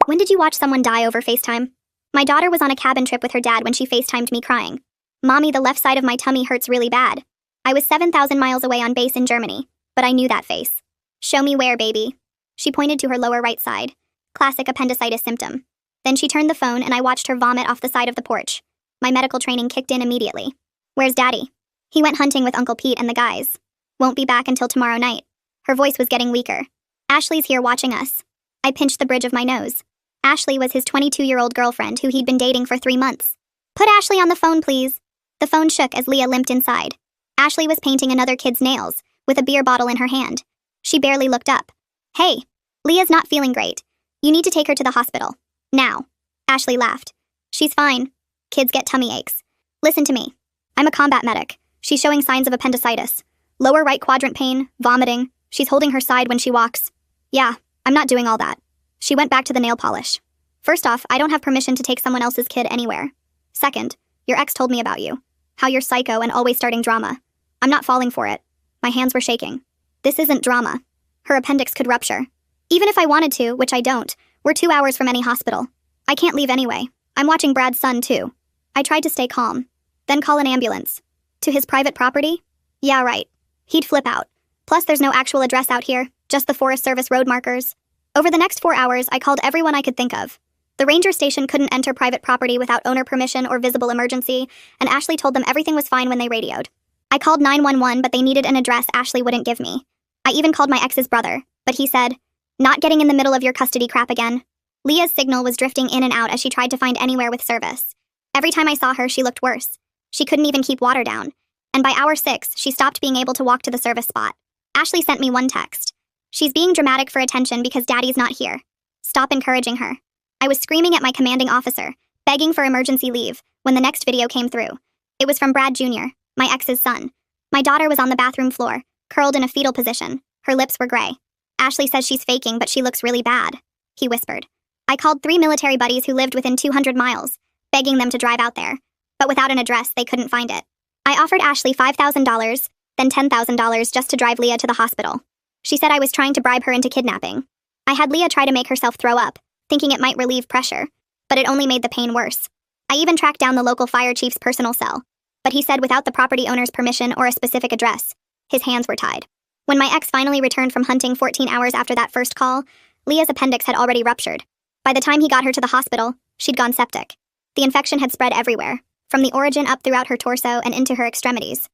When did you watch someone die over FaceTime? My daughter was on a cabin trip with her dad when she FaceTimed me crying. Mommy, the left side of my tummy hurts really bad. I was 7,000 miles away on base in Germany, but I knew that face. Show me where, baby. She pointed to her lower right side. Classic appendicitis symptom. Then she turned the phone and I watched her vomit off the side of the porch. My medical training kicked in immediately. Where's Daddy? He went hunting with Uncle Pete and the guys. Won't be back until tomorrow night. Her voice was getting weaker. Ashley's here watching us. I pinched the bridge of my nose. Ashley was his 22-year-old girlfriend who he'd been dating for 3 months. Put Ashley on the phone, please. The phone shook as Leah limped inside. Ashley was painting another kid's nails, with a beer bottle in her hand. She barely looked up. Hey, Leah's not feeling great. You need to take her to the hospital. Now. Ashley laughed. She's fine. Kids get tummy aches. Listen to me. I'm a combat medic. She's showing signs of appendicitis. Lower right quadrant pain, vomiting. She's holding her side when she walks. Yeah, I'm not doing all that. She went back to the nail polish. First off, I don't have permission to take someone else's kid anywhere. Second, your ex told me about you. How you're psycho and always starting drama. I'm not falling for it. My hands were shaking. This isn't drama. Her appendix could rupture. Even if I wanted to, which I don't, we're 2 hours from any hospital. I can't leave anyway. I'm watching Brad's son, too. I tried to stay calm. Then call an ambulance. To his private property? Yeah, right. He'd flip out. Plus, there's no actual address out here, just the Forest Service road markers. Over the next 4 hours, I called everyone I could think of. The ranger station couldn't enter private property without owner permission or visible emergency, and Ashley told them everything was fine when they radioed. I called 911, but they needed an address Ashley wouldn't give me. I even called my ex's brother, but he said, "Not getting in the middle of your custody crap again." Leah's signal was drifting in and out as she tried to find anywhere with service. Every time I saw her, she looked worse. She couldn't even keep water down. And by hour 6, she stopped being able to walk to the service spot. Ashley sent me one text. She's being dramatic for attention because Daddy's not here. Stop encouraging her. I was screaming at my commanding officer, begging for emergency leave, when the next video came through. It was from Brad Jr., my ex's son. My daughter was on the bathroom floor, curled in a fetal position. Her lips were gray. Ashley says she's faking, but she looks really bad, he whispered. I called 3 military buddies who lived within 200 miles, begging them to drive out there. But without an address, they couldn't find it. I offered Ashley $5,000, then $10,000 just to drive Leah to the hospital. She said I was trying to bribe her into kidnapping. I had Leah try to make herself throw up, thinking it might relieve pressure, but it only made the pain worse. I even tracked down the local fire chief's personal cell, but he said without the property owner's permission or a specific address, his hands were tied. When my ex finally returned from hunting 14 hours after that first call, Leah's appendix had already ruptured. By the time he got her to the hospital, she'd gone septic. The infection had spread everywhere, from the origin up throughout her torso and into her extremities.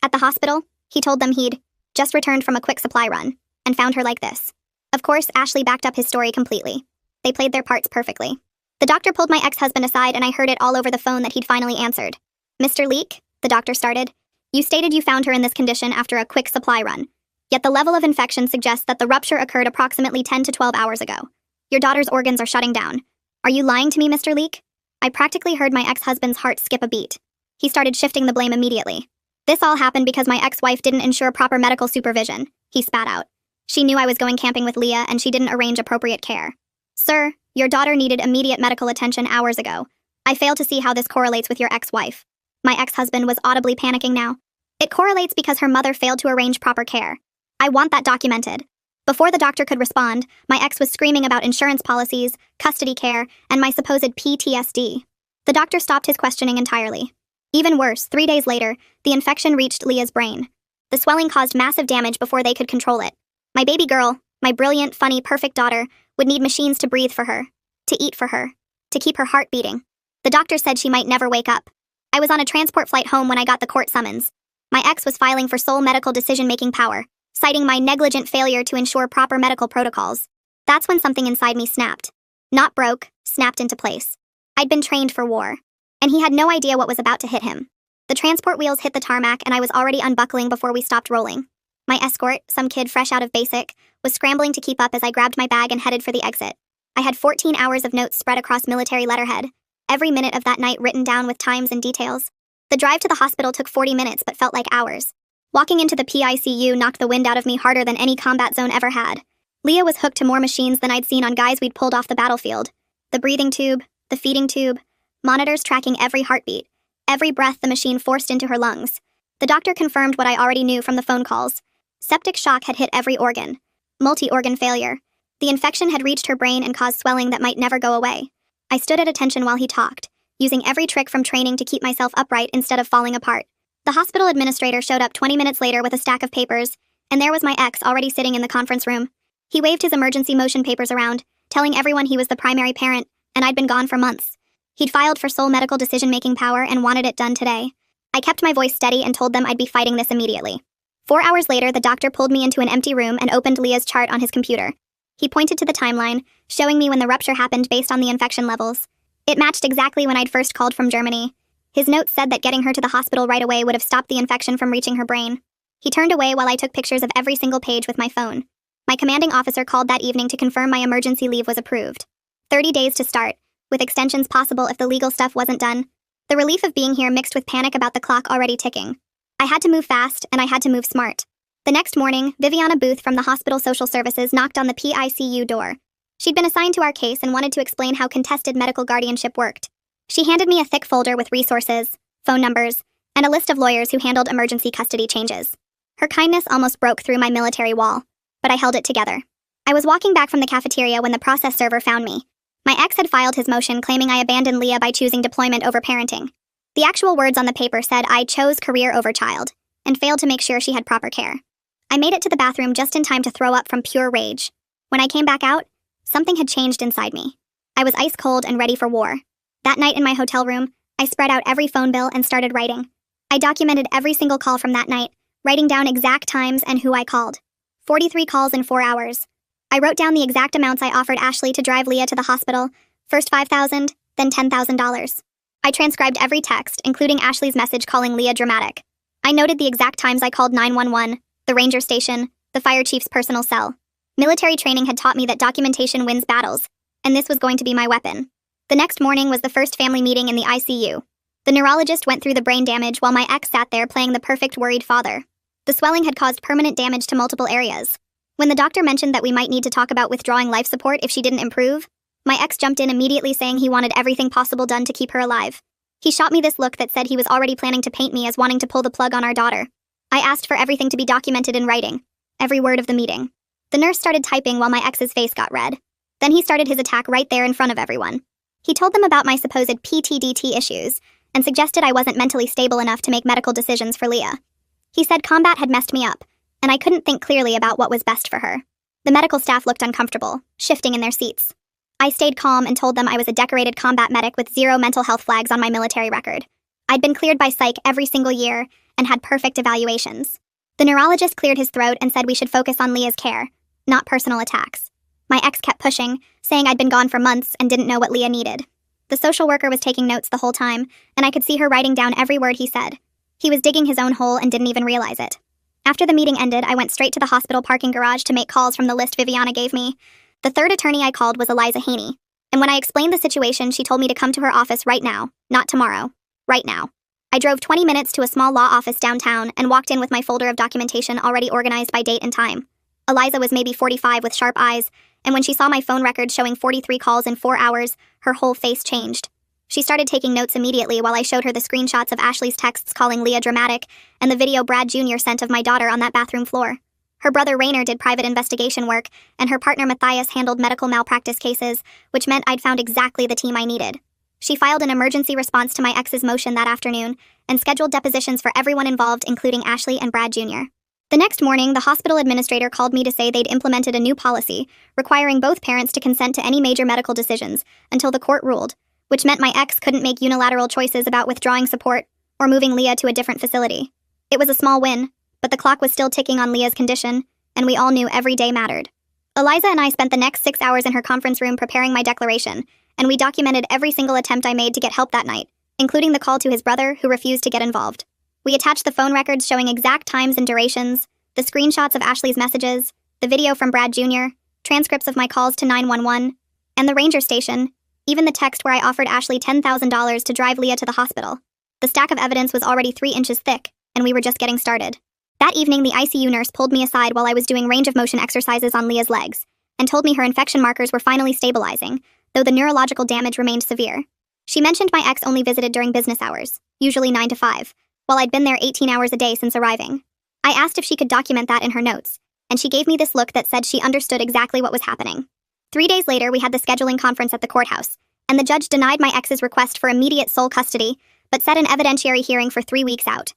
At the hospital, he told them he'd just returned from a quick supply run and found her like this. Of course, Ashley backed up his story completely. They played their parts perfectly. The doctor pulled my ex-husband aside and I heard it all over the phone that he'd finally answered. "Mr. Leek," the doctor started, "you stated you found her in this condition after a quick supply run. Yet the level of infection suggests that the rupture occurred approximately 10 to 12 hours ago. Your daughter's organs are shutting down. Are you lying to me, Mr. Leek?" I practically heard my ex-husband's heart skip a beat. He started shifting the blame immediately. "This all happened because my ex-wife didn't ensure proper medical supervision," he spat out. "She knew I was going camping with Leah and she didn't arrange appropriate care. Sir, your daughter needed immediate medical attention hours ago. I fail to see how this correlates with your ex-wife." My ex-husband was audibly panicking now. "It correlates because her mother failed to arrange proper care. I want that documented." Before the doctor could respond, my ex was screaming about insurance policies, custody care, and my supposed PTSD. The doctor stopped his questioning entirely. Even worse, 3 days later, the infection reached Leah's brain. The swelling caused massive damage before they could control it. My baby girl, my brilliant, funny, perfect daughter, would need machines to breathe for her, to eat for her, to keep her heart beating. The doctor said she might never wake up. I was on a transport flight home when I got the court summons. My ex was filing for sole medical decision-making power, citing my negligent failure to ensure proper medical protocols. That's when something inside me snapped. Not broke, snapped into place. I'd been trained for war, and he had no idea what was about to hit him. The transport wheels hit the tarmac and I was already unbuckling before we stopped rolling. My escort, some kid fresh out of basic, was scrambling to keep up as I grabbed my bag and headed for the exit. I had 14 hours of notes spread across military letterhead, every minute of that night written down with times and details. The drive to the hospital took 40 minutes but felt like hours. Walking into the PICU knocked the wind out of me harder than any combat zone ever had. Leah was hooked to more machines than I'd seen on guys we'd pulled off the battlefield. The breathing tube, the feeding tube, monitors tracking every heartbeat, every breath the machine forced into her lungs. The doctor confirmed what I already knew from the phone calls. Septic shock had hit every organ. Multi-organ failure. The infection had reached her brain and caused swelling that might never go away. I stood at attention while he talked, using every trick from training to keep myself upright instead of falling apart. The hospital administrator showed up 20 minutes later with a stack of papers, and there was my ex already sitting in the conference room. He waved his emergency motion papers around, telling everyone he was the primary parent, and I'd been gone for months. He'd filed for sole medical decision-making power and wanted it done today. I kept my voice steady and told them I'd be fighting this immediately. 4 hours later, the doctor pulled me into an empty room and opened Leah's chart on his computer. He pointed to the timeline, showing me when the rupture happened based on the infection levels. It matched exactly when I'd first called from Germany. His notes said that getting her to the hospital right away would have stopped the infection from reaching her brain. He turned away while I took pictures of every single page with my phone. My commanding officer called that evening to confirm my emergency leave was approved. 30 days to start, with extensions possible if the legal stuff wasn't done. The relief of being here mixed with panic about the clock already ticking. I had to move fast, and I had to move smart. The next morning, Viviana Booth from the hospital social services knocked on the PICU door. She'd been assigned to our case and wanted to explain how contested medical guardianship worked. She handed me a thick folder with resources, phone numbers, and a list of lawyers who handled emergency custody changes. Her kindness almost broke through my military wall, but I held it together. I was walking back from the cafeteria when the process server found me. My ex had filed his motion claiming I abandoned Leah by choosing deployment over parenting. The actual words on the paper said I chose career over child, and failed to make sure she had proper care. I made it to the bathroom just in time to throw up from pure rage. When I came back out, something had changed inside me. I was ice cold and ready for war. That night in my hotel room, I spread out every phone bill and started writing. I documented every single call from that night, writing down exact times and who I called. 43 calls in 4 hours. I wrote down the exact amounts I offered Ashley to drive Leah to the hospital, first $5,000, then $10,000. I transcribed every text, including Ashley's message calling Leah dramatic. I noted the exact times I called 911, the ranger station, the fire chief's personal cell. Military training had taught me that documentation wins battles, and this was going to be my weapon. The next morning was the first family meeting in the ICU. The neurologist went through the brain damage while my ex sat there playing the perfect worried father. The swelling had caused permanent damage to multiple areas. When the doctor mentioned that we might need to talk about withdrawing life support if she didn't improve, my ex jumped in immediately saying he wanted everything possible done to keep her alive. He shot me this look that said he was already planning to paint me as wanting to pull the plug on our daughter. I asked for everything to be documented in writing, every word of the meeting. The nurse started typing while my ex's face got red. Then he started his attack right there in front of everyone. He told them about my supposed PTDT issues and suggested I wasn't mentally stable enough to make medical decisions for Leah. He said combat had messed me up, and I couldn't think clearly about what was best for her. The medical staff looked uncomfortable, shifting in their seats. I stayed calm and told them I was a decorated combat medic with 0 mental health flags on my military record. I'd been cleared by psych every single year and had perfect evaluations. The neurologist cleared his throat and said we should focus on Leah's care, not personal attacks. My ex kept pushing, saying I'd been gone for months and didn't know what Leah needed. The social worker was taking notes the whole time, and I could see her writing down every word he said. He was digging his own hole and didn't even realize it. After the meeting ended, I went straight to the hospital parking garage to make calls from the list Viviana gave me. The third attorney I called was Eliza Haney, and when I explained the situation, she told me to come to her office right now, not tomorrow, right now. I drove 20 minutes to a small law office downtown and walked in with my folder of documentation already organized by date and time. Eliza was maybe 45 with sharp eyes, and when she saw my phone record showing 43 calls in 4 hours, her whole face changed. She started taking notes immediately while I showed her the screenshots of Ashley's texts calling Leah dramatic and the video Brad Jr. sent of my daughter on that bathroom floor. Her brother Rainer did private investigation work, and her partner Matthias handled medical malpractice cases, which meant I'd found exactly the team I needed. She filed an emergency response to my ex's motion that afternoon and scheduled depositions for everyone involved, including Ashley and Brad Jr. The next morning, the hospital administrator called me to say they'd implemented a new policy requiring both parents to consent to any major medical decisions until the court ruled, which meant my ex couldn't make unilateral choices about withdrawing support or moving Leah to a different facility. It was a small win, but the clock was still ticking on Leah's condition, and we all knew every day mattered. Eliza and I spent the next 6 hours in her conference room preparing my declaration, and we documented every single attempt I made to get help that night, including the call to his brother, who refused to get involved. We attached the phone records showing exact times and durations, the screenshots of Ashley's messages, the video from Brad Jr., transcripts of my calls to 911, and the ranger station, even the text where I offered Ashley $10,000 to drive Leah to the hospital. The stack of evidence was already 3 inches thick, and we were just getting started. That evening, the ICU nurse pulled me aside while I was doing range of motion exercises on Leah's legs, and told me her infection markers were finally stabilizing, though the neurological damage remained severe. She mentioned my ex only visited during business hours, usually 9 to 5, while I'd been there 18 hours a day since arriving. I asked if she could document that in her notes, and she gave me this look that said she understood exactly what was happening. 3 days later, we had the scheduling conference at the courthouse, and the judge denied my ex's request for immediate sole custody, but set an evidentiary hearing for 3 weeks out.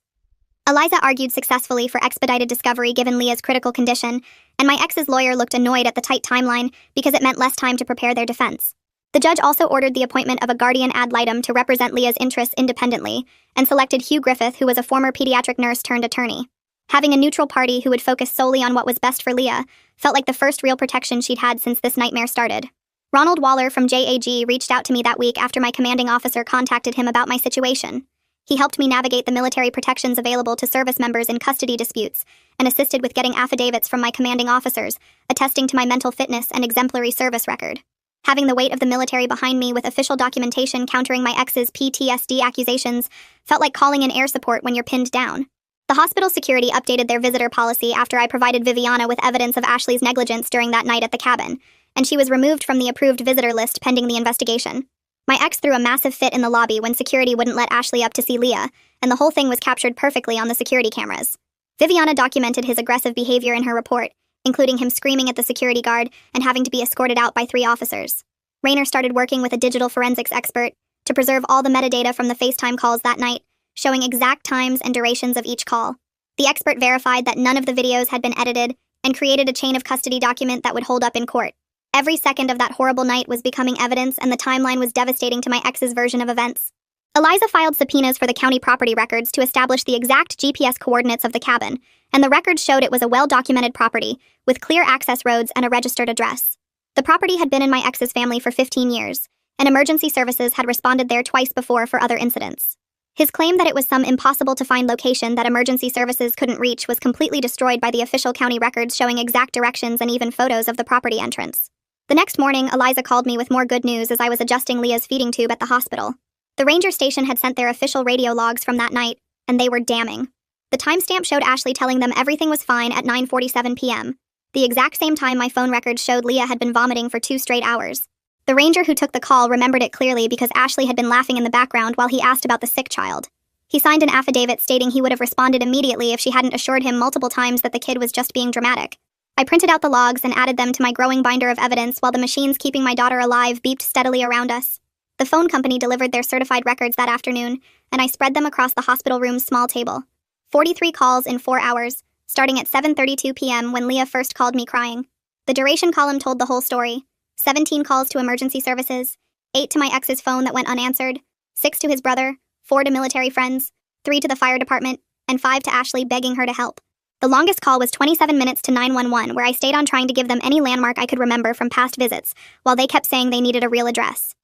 Eliza argued successfully for expedited discovery given Leah's critical condition, and my ex's lawyer looked annoyed at the tight timeline because it meant less time to prepare their defense. The judge also ordered the appointment of a guardian ad litem to represent Leah's interests independently, and selected Hugh Griffith, who was a former pediatric nurse turned attorney. Having a neutral party who would focus solely on what was best for Leah felt like the first real protection she'd had since this nightmare started. Ronald Waller from JAG reached out to me that week after my commanding officer contacted him about my situation. He helped me navigate the military protections available to service members in custody disputes, and assisted with getting affidavits from my commanding officers, attesting to my mental fitness and exemplary service record. Having the weight of the military behind me with official documentation countering my ex's PTSD accusations felt like calling in air support when you're pinned down. The hospital security updated their visitor policy after I provided Viviana with evidence of Ashley's negligence during that night at the cabin, and she was removed from the approved visitor list pending the investigation. My ex threw a massive fit in the lobby when security wouldn't let Ashley up to see Leah, and the whole thing was captured perfectly on the security cameras. Viviana documented his aggressive behavior in her report, including him screaming at the security guard and having to be escorted out by 3 officers. Raynor started working with a digital forensics expert to preserve all the metadata from the FaceTime calls that night, showing exact times and durations of each call. The expert verified that none of the videos had been edited and created a chain of custody document that would hold up in court. Every second of that horrible night was becoming evidence, and the timeline was devastating to my ex's version of events. Eliza filed subpoenas for the county property records to establish the exact GPS coordinates of the cabin, and the records showed it was a well-documented property, with clear access roads and a registered address. The property had been in my ex's family for 15 years, and emergency services had responded there twice before for other incidents. His claim that it was some impossible-to-find location that emergency services couldn't reach was completely destroyed by the official county records showing exact directions and even photos of the property entrance. The next morning, Eliza called me with more good news as I was adjusting Leah's feeding tube at the hospital. The ranger station had sent their official radio logs from that night, and they were damning. The timestamp showed Ashley telling them everything was fine at 9:47 p.m., the exact same time my phone records showed Leah had been vomiting for 2 straight hours. The ranger who took the call remembered it clearly because Ashley had been laughing in the background while he asked about the sick child. He signed an affidavit stating he would have responded immediately if she hadn't assured him multiple times that the kid was just being dramatic. I printed out the logs and added them to my growing binder of evidence while the machines keeping my daughter alive beeped steadily around us. The phone company delivered their certified records that afternoon, and I spread them across the hospital room's small table. 43 calls in 4 hours, starting at 7:32 p.m. when Leah first called me crying. The duration column told the whole story. 17 calls to emergency services, 8 to my ex's phone that went unanswered, 6 to his brother, 4 to military friends, 3 to the fire department, and 5 to Ashley begging her to help. The longest call was 27 minutes to 911, where I stayed on trying to give them any landmark I could remember from past visits, while they kept saying they needed a real address.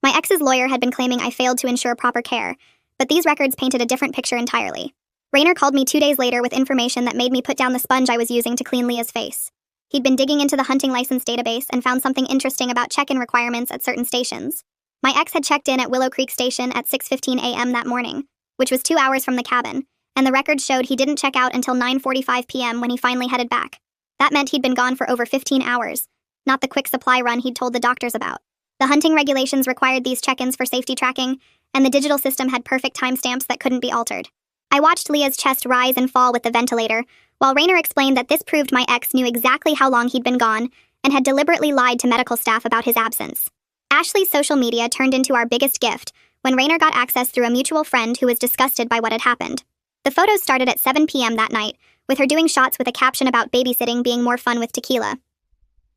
My ex's lawyer had been claiming I failed to ensure proper care, but these records painted a different picture entirely. Raynor called me 2 days later with information that made me put down the sponge I was using to clean Leah's face. He'd been digging into the hunting license database and found something interesting about check-in requirements at certain stations. My ex had checked in at Willow Creek Station at 6:15 a.m. that morning, which was 2 hours from the cabin, and the records showed he didn't check out until 9:45 p.m. when he finally headed back. That meant he'd been gone for over 15 hours, not the quick supply run he'd told the doctors about. The hunting regulations required these check-ins for safety tracking, and the digital system had perfect timestamps that couldn't be altered. I watched Leah's chest rise and fall with the ventilator, while Raynor explained that this proved my ex knew exactly how long he'd been gone and had deliberately lied to medical staff about his absence. Ashley's social media turned into our biggest gift when Raynor got access through a mutual friend who was disgusted by what had happened. The photos started at 7 p.m. that night, with her doing shots with a caption about babysitting being more fun with tequila.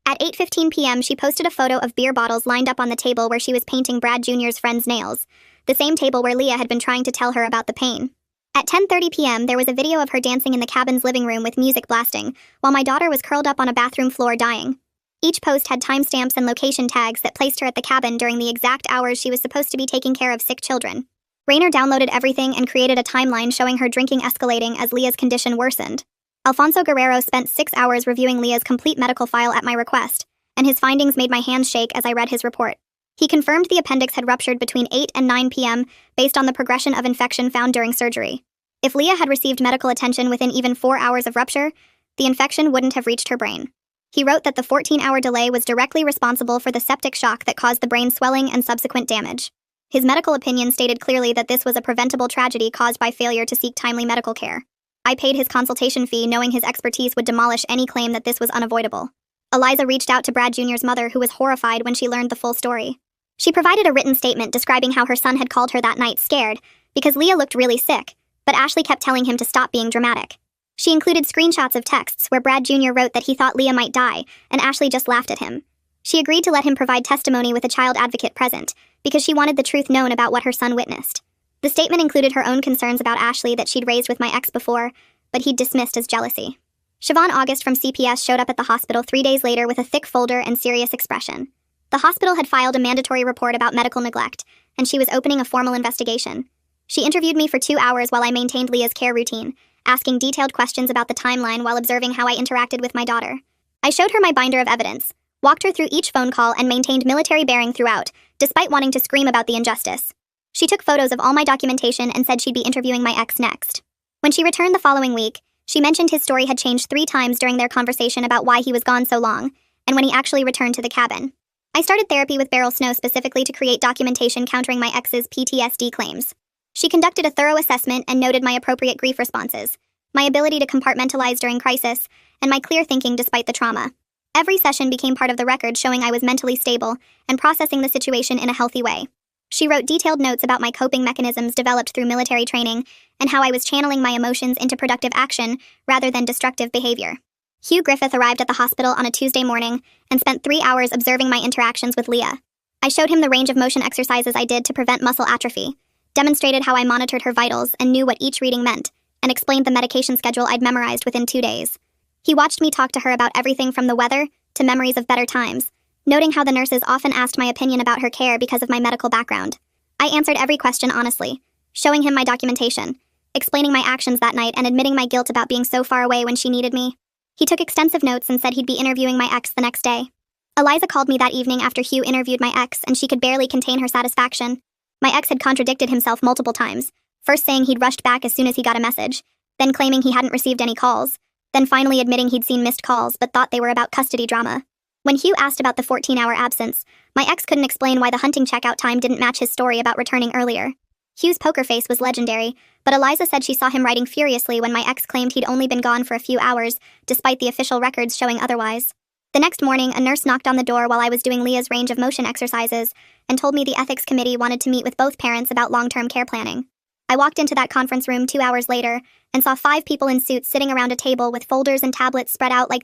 At 8:15 p.m., she posted a photo of beer bottles lined up on the table where she was painting Brad Jr.'s friend's nails, the same table where Leah had been trying to tell her about the pain. At 10:30 p.m., there was a video of her dancing in the cabin's living room with music blasting, while my daughter was curled up on a bathroom floor dying. Each post had timestamps and location tags that placed her at the cabin during the exact hours she was supposed to be taking care of sick children. Raynor downloaded everything and created a timeline showing her drinking escalating as Leah's condition worsened. Alfonso Guerrero spent 6 hours reviewing Leah's complete medical file at my request, and his findings made my hands shake as I read his report. He confirmed the appendix had ruptured between 8 and 9 p.m. based on the progression of infection found during surgery. If Leah had received medical attention within even 4 hours of rupture, the infection wouldn't have reached her brain. He wrote that the 14-hour delay was directly responsible for the septic shock that caused the brain swelling and subsequent damage. His medical opinion stated clearly that this was a preventable tragedy caused by failure to seek timely medical care. I paid his consultation fee knowing his expertise would demolish any claim that this was unavoidable. Eliza reached out to Brad Jr.'s mother, who was horrified when she learned the full story. She provided a written statement describing how her son had called her that night scared because Leah looked really sick, but Ashley kept telling him to stop being dramatic. She included screenshots of texts where Brad Jr. wrote that he thought Leah might die, and Ashley just laughed at him. She agreed to let him provide testimony with a child advocate present because she wanted the truth known about what her son witnessed. The statement included her own concerns about Ashley that she'd raised with my ex before, but he'd dismissed as jealousy. Siobhan August from CPS showed up at the hospital 3 days later with a thick folder and serious expression. The hospital had filed a mandatory report about medical neglect, and she was opening a formal investigation. She interviewed me for 2 hours while I maintained Leah's care routine, asking detailed questions about the timeline while observing how I interacted with my daughter. I showed her my binder of evidence, walked her through each phone call, and maintained military bearing throughout, despite wanting to scream about the injustice. She took photos of all my documentation and said she'd be interviewing my ex next. When she returned the following week, she mentioned his story had changed 3 times during their conversation about why he was gone so long, and when he actually returned to the cabin. I started therapy with Beryl Snow specifically to create documentation countering my ex's PTSD claims. She conducted a thorough assessment and noted my appropriate grief responses, my ability to compartmentalize during crisis, and my clear thinking despite the trauma. Every session became part of the record showing I was mentally stable and processing the situation in a healthy way. She wrote detailed notes about my coping mechanisms developed through military training and how I was channeling my emotions into productive action rather than destructive behavior. Hugh Griffith arrived at the hospital on a Tuesday morning and spent 3 hours observing my interactions with Leah. I showed him the range of motion exercises I did to prevent muscle atrophy, demonstrated how I monitored her vitals and knew what each reading meant, and explained the medication schedule I'd memorized within 2 days. He watched me talk to her about everything from the weather to memories of better times, noting how the nurses often asked my opinion about her care because of my medical background. I answered every question honestly, showing him my documentation, explaining my actions that night and admitting my guilt about being so far away when she needed me. He took extensive notes and said he'd be interviewing my ex the next day. Eliza called me that evening after Hugh interviewed my ex, and she could barely contain her satisfaction. My ex had contradicted himself multiple times, first saying he'd rushed back as soon as he got a message, then claiming he hadn't received any calls, then finally admitting he'd seen missed calls but thought they were about custody drama. When Hugh asked about the 14-hour absence, my ex couldn't explain why the hunting checkout time didn't match his story about returning earlier. Hugh's poker face was legendary, but Eliza said she saw him writing furiously when my ex claimed he'd only been gone for a few hours, despite the official records showing otherwise. The next morning, a nurse knocked on the door while I was doing Leah's range of motion exercises and told me the ethics committee wanted to meet with both parents about long-term care planning. I walked into that conference room 2 hours later and saw 5 people in suits sitting around a table with folders and tablets spread out like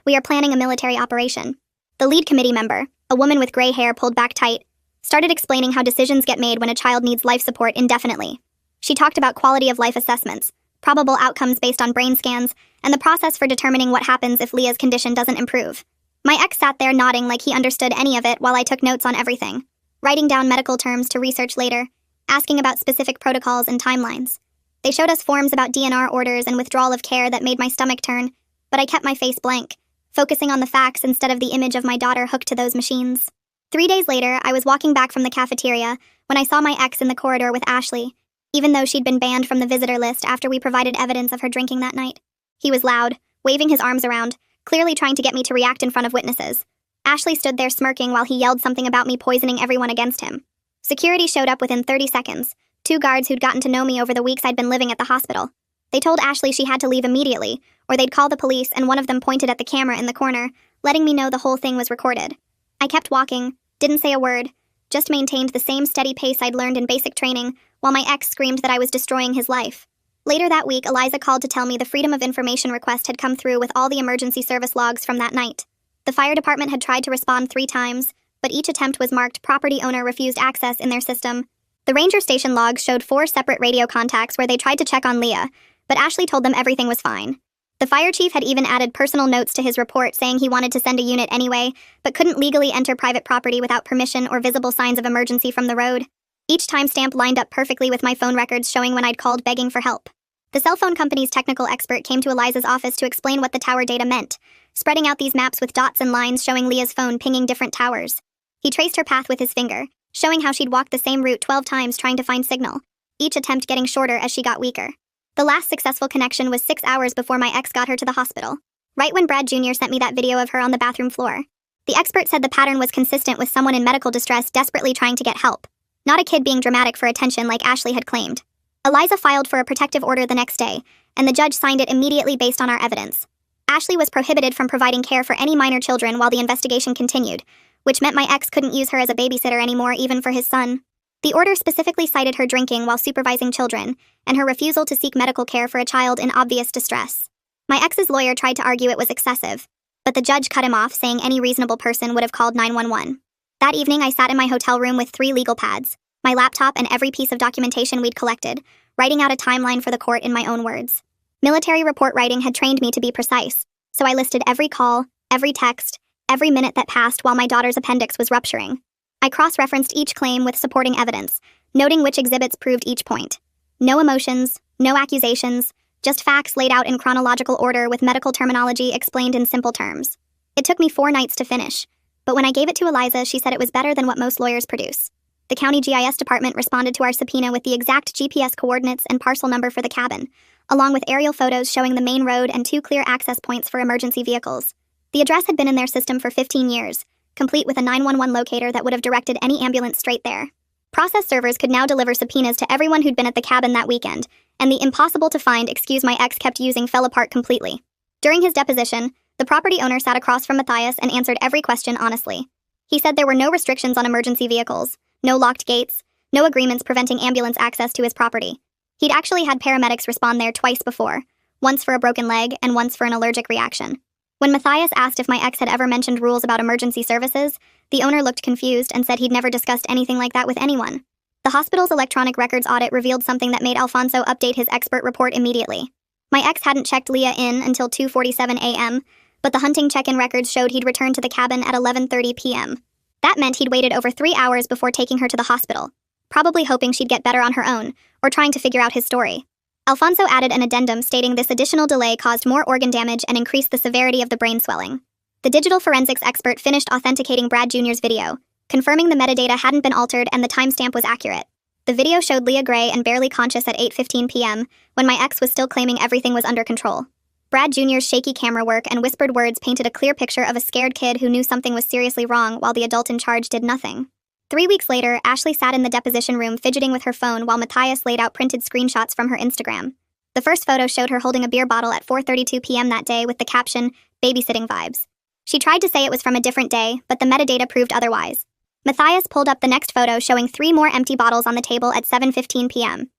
we are planning a military operation. The lead committee member, a woman with gray hair pulled back tight, started explaining how decisions get made when a child needs life support indefinitely. She talked about quality of life assessments, probable outcomes based on brain scans, and the process for determining what happens if Leah's condition doesn't improve. My ex sat there nodding like he understood any of it while I took notes on everything, writing down medical terms to research later, asking about specific protocols and timelines. They showed us forms about DNR orders and withdrawal of care that made my stomach turn, but I kept my face blank, focusing on the facts instead of the image of my daughter hooked to those machines. 3 days later, I was walking back from the cafeteria when I saw my ex in the corridor with Ashley, even though she'd been banned from the visitor list after we provided evidence of her drinking that night. He was loud, waving his arms around, clearly trying to get me to react in front of witnesses. Ashley stood there smirking while he yelled something about me poisoning everyone against him. Security showed up within 30 seconds, 2 guards who'd gotten to know me over the weeks I'd been living at the hospital. They told Ashley she had to leave immediately, or they'd call the police, and one of them pointed at the camera in the corner, letting me know the whole thing was recorded. I kept walking, didn't say a word, just maintained the same steady pace I'd learned in basic training, while my ex screamed that I was destroying his life. Later that week, Eliza called to tell me the Freedom of Information request had come through with all the emergency service logs from that night. The fire department had tried to respond 3 times, but each attempt was marked property owner refused access in their system. The ranger station logs showed 4 separate radio contacts where they tried to check on Leah, but Ashley told them everything was fine. The fire chief had even added personal notes to his report saying he wanted to send a unit anyway, but couldn't legally enter private property without permission or visible signs of emergency from the road. Each timestamp lined up perfectly with my phone records showing when I'd called begging for help. The cell phone company's technical expert came to Eliza's office to explain what the tower data meant, spreading out these maps with dots and lines showing Leah's phone pinging different towers. He traced her path with his finger, showing how she'd walked the same route 12 times trying to find signal, each attempt getting shorter as she got weaker. The last successful connection was 6 hours before my ex got her to the hospital, right when Brad Jr. sent me that video of her on the bathroom floor. The expert said the pattern was consistent with someone in medical distress desperately trying to get help, not a kid being dramatic for attention like Ashley had claimed. Eliza filed for a protective order the next day, and the judge signed it immediately based on our evidence. Ashley was prohibited from providing care for any minor children while the investigation continued, which meant my ex couldn't use her as a babysitter anymore even for his son. The order specifically cited her drinking while supervising children, and her refusal to seek medical care for a child in obvious distress. My ex's lawyer tried to argue it was excessive, but the judge cut him off, saying any reasonable person would have called 911. That evening, I sat in my hotel room with 3 legal pads, my laptop, and every piece of documentation we'd collected, writing out a timeline for the court in my own words. Military report writing had trained me to be precise, so I listed every call, every text, every minute that passed while my daughter's appendix was rupturing. I cross-referenced each claim with supporting evidence, noting which exhibits proved each point. No emotions, no accusations, just facts laid out in chronological order with medical terminology explained in simple terms. It took me 4 nights to finish, but when I gave it to Eliza, she said it was better than what most lawyers produce. The county GIS department responded to our subpoena with the exact GPS coordinates and parcel number for the cabin, along with aerial photos showing the main road and 2 clear access points for emergency vehicles. The address had been in their system for 15 years, complete with a 911 locator that would have directed any ambulance straight there. Process servers could now deliver subpoenas to everyone who'd been at the cabin that weekend, and the impossible-to-find excuse my ex kept using fell apart completely. During his deposition, the property owner sat across from Matthias and answered every question honestly. He said there were no restrictions on emergency vehicles, no locked gates, no agreements preventing ambulance access to his property. He'd actually had paramedics respond there twice before, once for a broken leg and once for an allergic reaction. When Matthias asked if my ex had ever mentioned rules about emergency services, the owner looked confused and said he'd never discussed anything like that with anyone. The hospital's electronic records audit revealed something that made Alfonso update his expert report immediately. My ex hadn't checked Leah in until 2:47 a.m., but the hunting check-in records showed he'd returned to the cabin at 11:30 p.m. That meant he'd waited over 3 hours before taking her to the hospital, probably hoping she'd get better on her own, or trying to figure out his story. Alfonso added an addendum stating this additional delay caused more organ damage and increased the severity of the brain swelling. The digital forensics expert finished authenticating Brad Jr.'s video, confirming the metadata hadn't been altered and the timestamp was accurate. The video showed Leah gray and barely conscious at 8:15 p.m., when my ex was still claiming everything was under control. Brad Jr.'s shaky camera work and whispered words painted a clear picture of a scared kid who knew something was seriously wrong while the adult in charge did nothing. 3 weeks later, Ashley sat in the deposition room fidgeting with her phone while Matthias laid out printed screenshots from her Instagram. The first photo showed her holding a beer bottle at 4:32 p.m. that day with the caption, "Babysitting vibes." She tried to say it was from a different day, but the metadata proved otherwise. Matthias pulled up the next photo showing 3 more empty bottles on the table at 7:15 p.m.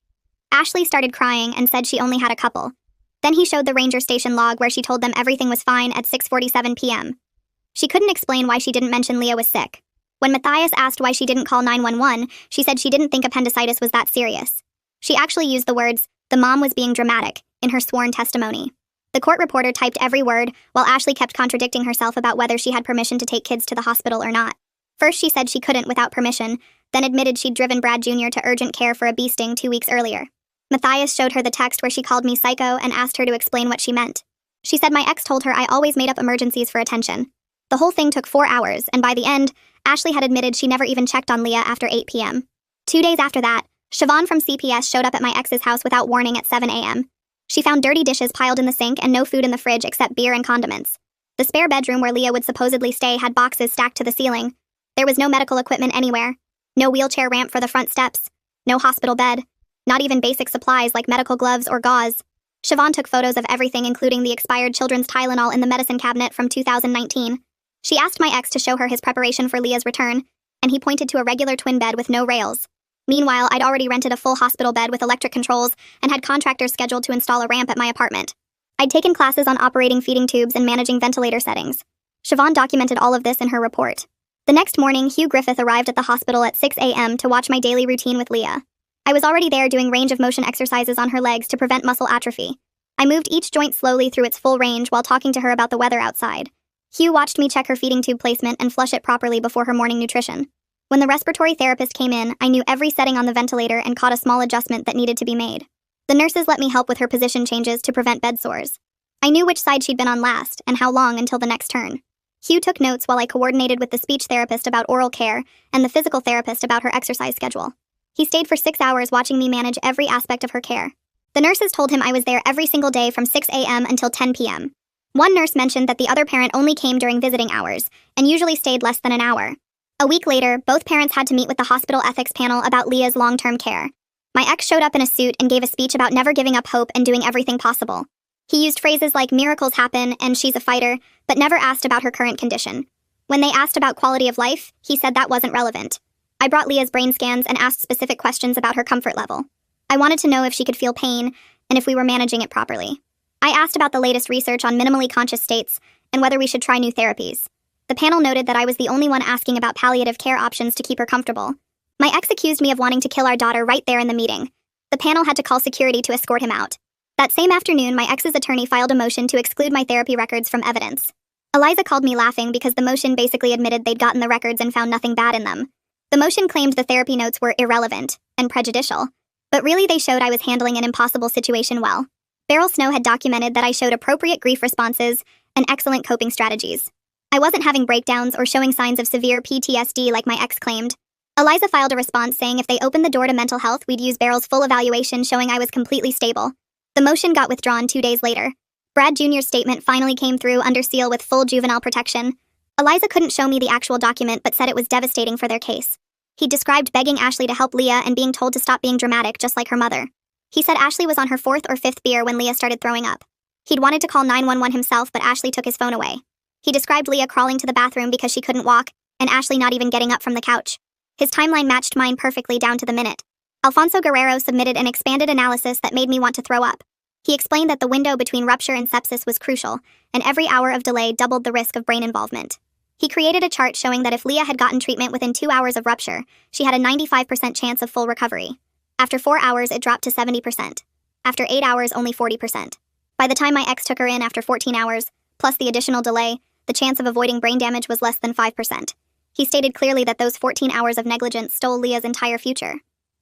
Ashley started crying and said she only had a couple. Then he showed the ranger station log where she told them everything was fine at 6:47 p.m. She couldn't explain why she didn't mention Leah was sick. When Matthias asked why she didn't call 911, she said she didn't think appendicitis was that serious. She actually used the words, "the mom was being dramatic," in her sworn testimony. The court reporter typed every word, while Ashley kept contradicting herself about whether she had permission to take kids to the hospital or not. First she said she couldn't without permission, then admitted she'd driven Brad Jr. to urgent care for a bee sting 2 weeks earlier. Matthias showed her the text where she called me psycho and asked her to explain what she meant. She said my ex told her I always made up emergencies for attention. The whole thing took 4 hours, and by the end, Ashley had admitted she never even checked on Leah after 8 p.m. 2 days after that, Siobhan from CPS showed up at my ex's house without warning at 7 a.m. She found dirty dishes piled in the sink and no food in the fridge except beer and condiments. The spare bedroom where Leah would supposedly stay had boxes stacked to the ceiling. There was no medical equipment anywhere. No wheelchair ramp for the front steps. No hospital bed. Not even basic supplies like medical gloves or gauze. Siobhan took photos of everything, including the expired children's Tylenol in the medicine cabinet from 2019. She asked my ex to show her his preparation for Leah's return, and he pointed to a regular twin bed with no rails. Meanwhile, I'd already rented a full hospital bed with electric controls and had contractors scheduled to install a ramp at my apartment. I'd taken classes on operating feeding tubes and managing ventilator settings. Siobhan documented all of this in her report. The next morning, Hugh Griffith arrived at the hospital at 6 a.m. to watch my daily routine with Leah. I was already there doing range of motion exercises on her legs to prevent muscle atrophy. I moved each joint slowly through its full range while talking to her about the weather outside. Hugh watched me check her feeding tube placement and flush it properly before her morning nutrition. When the respiratory therapist came in, I knew every setting on the ventilator and caught a small adjustment that needed to be made. The nurses let me help with her position changes to prevent bed sores. I knew which side she'd been on last and how long until the next turn. Hugh took notes while I coordinated with the speech therapist about oral care and the physical therapist about her exercise schedule. He stayed for 6 hours watching me manage every aspect of her care. The nurses told him I was there every single day from 6 a.m. until 10 p.m. One nurse mentioned that the other parent only came during visiting hours and usually stayed less than an hour. A week later, both parents had to meet with the hospital ethics panel about Leah's long-term care. My ex showed up in a suit and gave a speech about never giving up hope and doing everything possible. He used phrases like miracles happen and she's a fighter, but never asked about her current condition. When they asked about quality of life, he said that wasn't relevant. I brought Leah's brain scans and asked specific questions about her comfort level. I wanted to know if she could feel pain and if we were managing it properly. I asked about the latest research on minimally conscious states and whether we should try new therapies. The panel noted that I was the only one asking about palliative care options to keep her comfortable. My ex accused me of wanting to kill our daughter right there in the meeting. The panel had to call security to escort him out. That same afternoon, my ex's attorney filed a motion to exclude my therapy records from evidence. Eliza called me laughing because the motion basically admitted they'd gotten the records and found nothing bad in them. The motion claimed the therapy notes were irrelevant and prejudicial, but really they showed I was handling an impossible situation well. Beryl Snow had documented that I showed appropriate grief responses and excellent coping strategies. I wasn't having breakdowns or showing signs of severe PTSD like my ex claimed. Eliza filed a response saying if they opened the door to mental health, we'd use Beryl's full evaluation showing I was completely stable. The motion got withdrawn 2 days later. Brad Jr.'s statement finally came through under seal with full juvenile protection. Eliza couldn't show me the actual document but said it was devastating for their case. He described begging Ashley to help Leah and being told to stop being dramatic just like her mother. He said Ashley was on her 4th or 5th beer when Leah started throwing up. He'd wanted to call 911 himself but Ashley took his phone away. He described Leah crawling to the bathroom because she couldn't walk, and Ashley not even getting up from the couch. His timeline matched mine perfectly down to the minute. Alfonso Guerrero submitted an expanded analysis that made me want to throw up. He explained that the window between rupture and sepsis was crucial, and every hour of delay doubled the risk of brain involvement. He created a chart showing that if Leah had gotten treatment within 2 hours of rupture, she had a 95% chance of full recovery. After 4 hours, it dropped to 70%. After 8 hours, only 40%. By the time my ex took her in after 14 hours, plus the additional delay, the chance of avoiding brain damage was less than 5%. He stated clearly that those 14 hours of negligence stole Leah's entire future.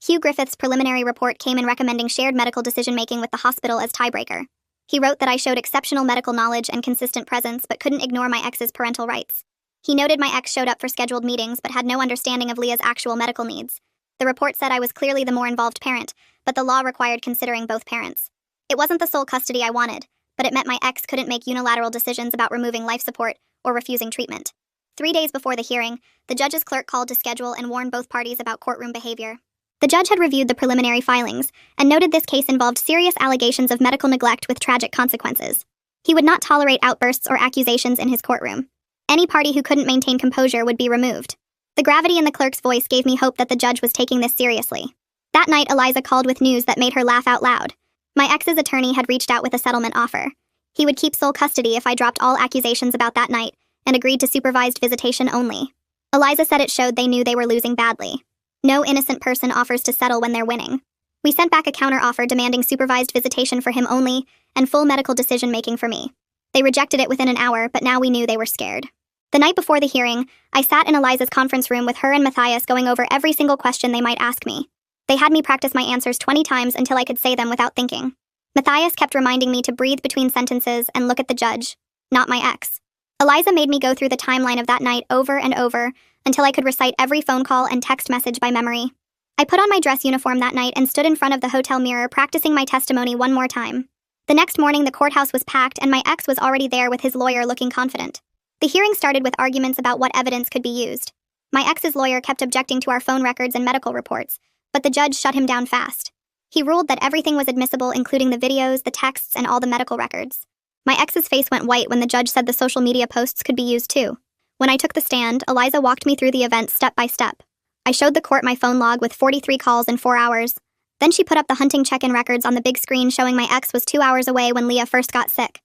Hugh Griffith's preliminary report came in recommending shared medical decision-making with the hospital as tiebreaker. He wrote that I showed exceptional medical knowledge and consistent presence but couldn't ignore my ex's parental rights. He noted my ex showed up for scheduled meetings but had no understanding of Leah's actual medical needs. The report said I was clearly the more involved parent, but the law required considering both parents. It wasn't the sole custody I wanted, but it meant my ex couldn't make unilateral decisions about removing life support or refusing treatment. 3 days before the hearing, the judge's clerk called to schedule and warn both parties about courtroom behavior. The judge had reviewed the preliminary filings and noted this case involved serious allegations of medical neglect with tragic consequences. He would not tolerate outbursts or accusations in his courtroom. Any party who couldn't maintain composure would be removed. The gravity in the clerk's voice gave me hope that the judge was taking this seriously. That night, Eliza called with news that made her laugh out loud. My ex's attorney had reached out with a settlement offer. He would keep sole custody if I dropped all accusations about that night and agreed to supervised visitation only. Eliza said it showed they knew they were losing badly. No innocent person offers to settle when they're winning. We sent back a counteroffer demanding supervised visitation for him only and full medical decision-making for me. They rejected it within an hour, but now we knew they were scared. The night before the hearing, I sat in Eliza's conference room with her and Matthias going over every single question they might ask me. They had me practice my answers 20 times until I could say them without thinking. Matthias kept reminding me to breathe between sentences and look at the judge, not my ex. Eliza made me go through the timeline of that night over and over until I could recite every phone call and text message by memory. I put on my dress uniform that night and stood in front of the hotel mirror practicing my testimony one more time. The next morning, the courthouse was packed and my ex was already there with his lawyer looking confident. The hearing started with arguments about what evidence could be used. My ex's lawyer kept objecting to our phone records and medical reports, but the judge shut him down fast. He ruled that everything was admissible, including the videos, the texts, and all the medical records. My ex's face went white when the judge said the social media posts could be used too. When I took the stand, Eliza walked me through the event step by step. I showed the court my phone log with 43 calls in 4 hours. Then she put up the hunting check-in records on the big screen showing my ex was 2 hours away when Leah first got sick.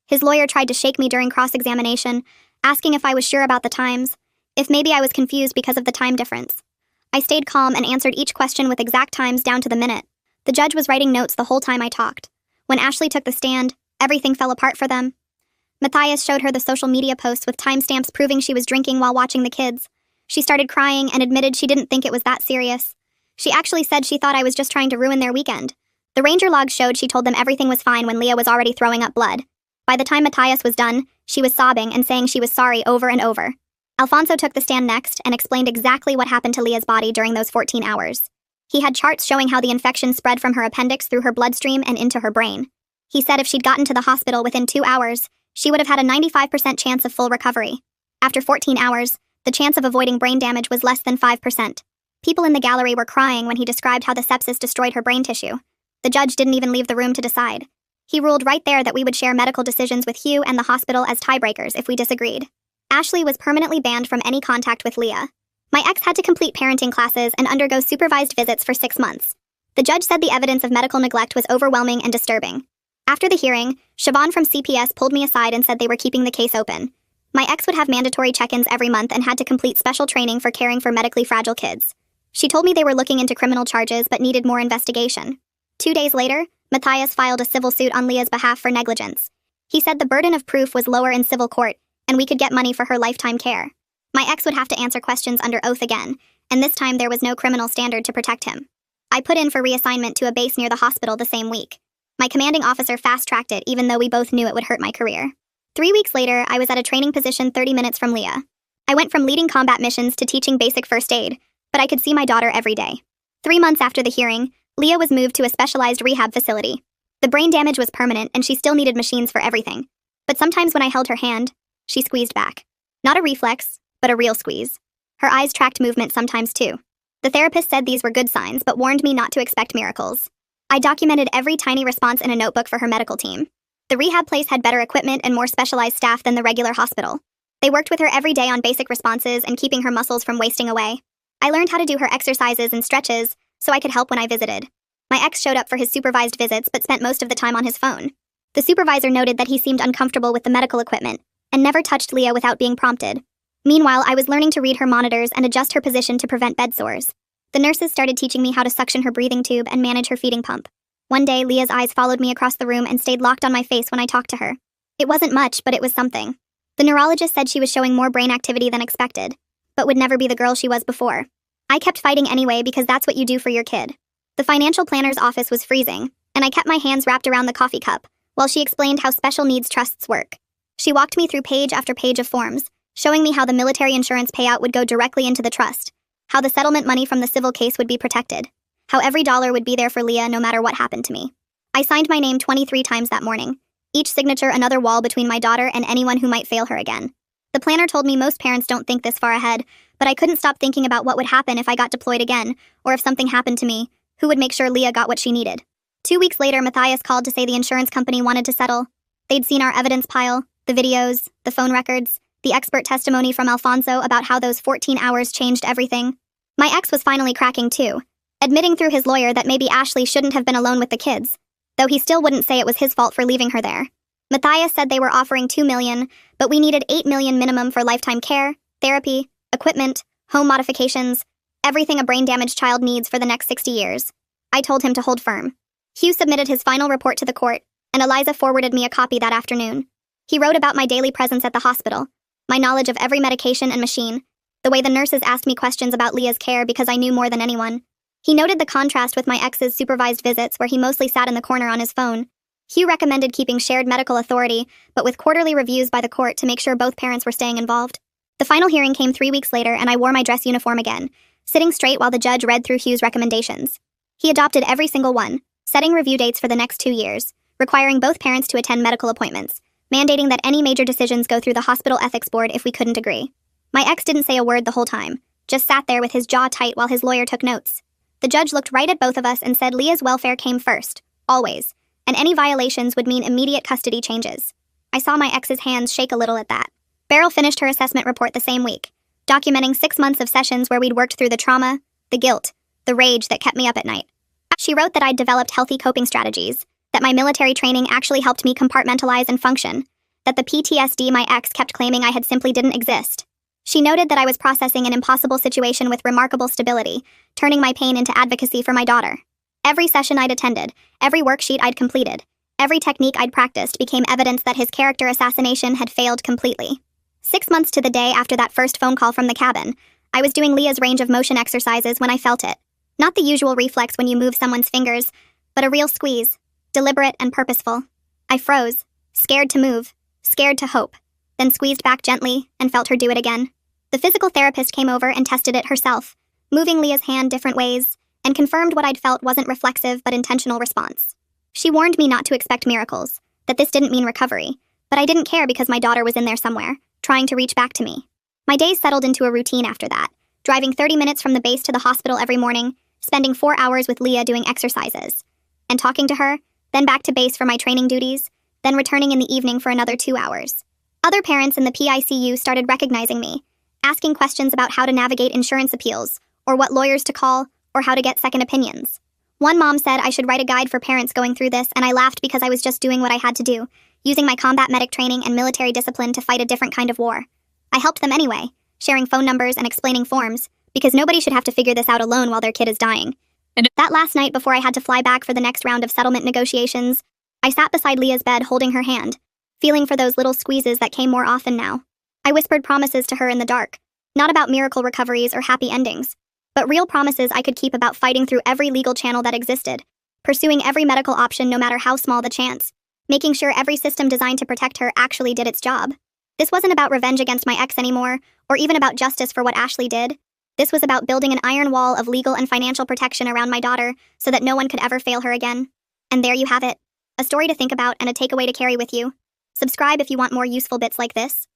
His lawyer tried to shake me during cross-examination, asking if I was sure about the times, if maybe I was confused because of the time difference. I stayed calm and answered each question with exact times down to the minute. The judge was writing notes the whole time I talked. When Ashley took the stand, everything fell apart for them. Matthias showed her the social media posts with timestamps proving she was drinking while watching the kids. She started crying and admitted she didn't think it was that serious. She actually said she thought I was just trying to ruin their weekend. The ranger log showed she told them everything was fine when Leah was already throwing up blood. By the time Matthias was done, she was sobbing and saying she was sorry over and over. Alfonso took the stand next and explained exactly what happened to Leah's body during those 14 hours. He had charts showing how the infection spread from her appendix through her bloodstream and into her brain. He said if she'd gotten to the hospital within 2 hours, she would have had a 95% chance of full recovery. After 14 hours, the chance of avoiding brain damage was less than 5%. People in the gallery were crying when he described how the sepsis destroyed her brain tissue. The judge didn't even leave the room to decide. He ruled right there that we would share medical decisions with Hugh and the hospital as tiebreakers if we disagreed. Ashley was permanently banned from any contact with Leah. My ex had to complete parenting classes and undergo supervised visits for 6 months. The judge said the evidence of medical neglect was overwhelming and disturbing. After the hearing, Siobhan from CPS pulled me aside and said they were keeping the case open. My ex would have mandatory check-ins every month and had to complete special training for caring for medically fragile kids. She told me they were looking into criminal charges but needed more investigation. 2 days later, Matthias filed a civil suit on Leah's behalf for negligence. He said the burden of proof was lower in civil court, and we could get money for her lifetime care. My ex would have to answer questions under oath again, and this time there was no criminal standard to protect him. I put in for reassignment to a base near the hospital the same week. My commanding officer fast-tracked it even though we both knew it would hurt my career. 3 weeks later, I was at a training position 30 minutes from Leah. I went from leading combat missions to teaching basic first aid, but I could see my daughter every day. 3 months after the hearing, Leah was moved to a specialized rehab facility. The brain damage was permanent and she still needed machines for everything. But sometimes when I held her hand, she squeezed back. Not a reflex, but a real squeeze. Her eyes tracked movement sometimes too. The therapist said these were good signs but warned me not to expect miracles. I documented every tiny response in a notebook for her medical team. The rehab place had better equipment and more specialized staff than the regular hospital. They worked with her every day on basic responses and keeping her muscles from wasting away. I learned how to do her exercises and stretches so I could help when I visited. My ex showed up for his supervised visits but spent most of the time on his phone. The supervisor noted that he seemed uncomfortable with the medical equipment and never touched Leah without being prompted. Meanwhile, I was learning to read her monitors and adjust her position to prevent bed sores. The nurses started teaching me how to suction her breathing tube and manage her feeding pump. One day, Leah's eyes followed me across the room and stayed locked on my face when I talked to her. It wasn't much, but it was something. The neurologist said she was showing more brain activity than expected, but would never be the girl she was before. I kept fighting anyway because that's what you do for your kid. The financial planner's office was freezing, and I kept my hands wrapped around the coffee cup while she explained how special needs trusts work. She walked me through page after page of forms, showing me how the military insurance payout would go directly into the trust, how the settlement money from the civil case would be protected, how every dollar would be there for Leah no matter what happened to me. I signed my name 23 times that morning, each signature another wall between my daughter and anyone who might fail her again. The planner told me most parents don't think this far ahead, but I couldn't stop thinking about what would happen if I got deployed again, or if something happened to me, who would make sure Leah got what she needed. 2 weeks later, Matthias called to say the insurance company wanted to settle. They'd seen our evidence pile, the videos, the phone records, the expert testimony from Alfonso about how those 14 hours changed everything. My ex was finally cracking too, admitting through his lawyer that maybe Ashley shouldn't have been alone with the kids, though he still wouldn't say it was his fault for leaving her there. Matthias said they were offering $2 million, but we needed $8 million minimum for lifetime care, therapy, equipment, home modifications, everything a brain-damaged child needs for the next 60 years. I told him to hold firm. Hugh submitted his final report to the court, and Eliza forwarded me a copy that afternoon. He wrote about my daily presence at the hospital, my knowledge of every medication and machine, the way the nurses asked me questions about Leah's care because I knew more than anyone. He noted the contrast with my ex's supervised visits where he mostly sat in the corner on his phone. Hugh recommended keeping shared medical authority, but with quarterly reviews by the court to make sure both parents were staying involved. The final hearing came 3 weeks later, and I wore my dress uniform again, sitting straight while the judge read through Hugh's recommendations. He adopted every single one, setting review dates for the next 2 years, requiring both parents to attend medical appointments, mandating that any major decisions go through the hospital ethics board if we couldn't agree. My ex didn't say a word the whole time, just sat there with his jaw tight while his lawyer took notes. The judge looked right at both of us and said Leah's welfare came first, always, and any violations would mean immediate custody changes. I saw my ex's hands shake a little at that. Beryl finished her assessment report the same week, documenting 6 months of sessions where we'd worked through the trauma, the guilt, the rage that kept me up at night. She wrote that I'd developed healthy coping strategies, that my military training actually helped me compartmentalize and function, that the PTSD my ex kept claiming I had simply didn't exist. She noted that I was processing an impossible situation with remarkable stability, turning my pain into advocacy for my daughter. Every session I'd attended, every worksheet I'd completed, every technique I'd practiced became evidence that his character assassination had failed completely. 6 months to the day after that first phone call from the cabin, I was doing Leah's range of motion exercises when I felt it. Not the usual reflex when you move someone's fingers, but a real squeeze, deliberate and purposeful. I froze, scared to move, scared to hope, then squeezed back gently and felt her do it again. The physical therapist came over and tested it herself, moving Leah's hand different ways, and confirmed what I'd felt wasn't reflexive but intentional response. She warned me not to expect miracles, that this didn't mean recovery, but I didn't care because my daughter was in there somewhere, trying to reach back to me. My days settled into a routine after that, driving 30 minutes from the base to the hospital every morning, spending 4 hours with Leah doing exercises, and talking to her, then back to base for my training duties, then returning in the evening for another 2 hours. Other parents in the PICU started recognizing me, asking questions about how to navigate insurance appeals, or what lawyers to call, or how to get second opinions. One mom said I should write a guide for parents going through this, and I laughed because I was just doing what I had to do, using my combat medic training and military discipline to fight a different kind of war. I helped them anyway, sharing phone numbers and explaining forms, because nobody should have to figure this out alone while their kid is dying. And that last night before I had to fly back for the next round of settlement negotiations, I sat beside Leah's bed holding her hand, feeling for those little squeezes that came more often now. I whispered promises to her in the dark, not about miracle recoveries or happy endings, but real promises I could keep about fighting through every legal channel that existed, pursuing every medical option no matter how small the chance, making sure every system designed to protect her actually did its job. This wasn't about revenge against my ex anymore, or even about justice for what Ashley did. This was about building an iron wall of legal and financial protection around my daughter so that no one could ever fail her again. And there you have it. A story to think about and a takeaway to carry with you. Subscribe if you want more useful bits like this.